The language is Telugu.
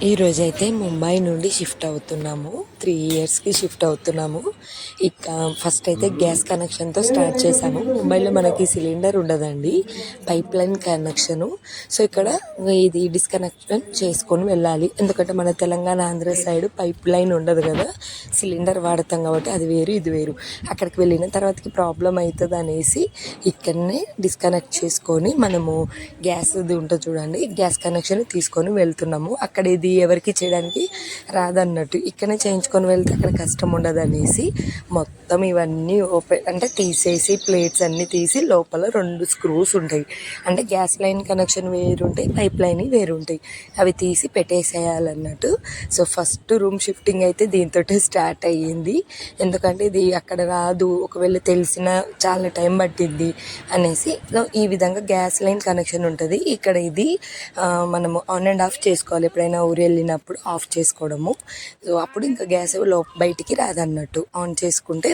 ఈరోజైతే ముంబై నుండి షిఫ్ట్ అవుతున్నాము. 3 ఇయర్స్కి షిఫ్ట్ అవుతున్నాము. ఇక ఫస్ట్ అయితే గ్యాస్ కనెక్షన్తో స్టార్ట్ చేశాము. ముంబైలో మనకి సిలిండర్ ఉండదండి, పైప్ లైన్ కనెక్షను. సో ఇక్కడ ఇది డిస్కనెక్షన్ చేసుకొని వెళ్ళాలి. ఎందుకంటే మన Telangana Andhra side pipe line ఉండదు కదా, సిలిండర్ వాడతాం కాబట్టి అది వేరు ఇది వేరు. అక్కడికి వెళ్ళిన తర్వాతకి ప్రాబ్లం అవుతుంది అనేసి ఇక్కడనే డిస్కనెక్ట్ చేసుకొని మనము గ్యాస్ది ఉంటుంది చూడండి, గ్యాస్ కనెక్షన్ తీసుకొని వెళ్తున్నాము. అక్కడ ఇది ఎవరికి చేయడానికి రాదన్నట్టు, ఇక్కడనే చేయించుకొని వెళ్తే అక్కడ కష్టం ఉండదు అనేసి మొత్తం ఇవన్నీ ఓపెన్ అంటే తీసేసి ప్లేట్స్ అన్నీ తీసి లోపల 2 స్క్రూస్ ఉంటాయి. అంటే గ్యాస్ లైన్ కనెక్షన్ వేరుంటాయి, పైప్ లైన్ వేరుంటాయి, అవి తీసి పెట్టేసేయాలన్నట్టు. సో ఫస్ట్ రూమ్ షిఫ్టింగ్ అయితే దీంతో స్టార్ట్ అయ్యింది. ఎందుకంటే ఇది అక్కడ రాదు, ఒకవేళ తెలిసిన చాలా టైం పట్టింది అనేసి ఈ విధంగా గ్యాస్ లైన్ కనెక్షన్ ఉంటుంది. ఇక్కడ ఇది మనము ఆన్ అండ్ ఆఫ్ చేసుకోవాలి. ఎప్పుడైనా ఊరు వెళ్ళినప్పుడు ఆఫ్ చేసుకోవడము. సో అప్పుడు ఇంకా గ్యాస్ బయటికి రాదన్నట్టు, ఆన్ చేసుకుంటే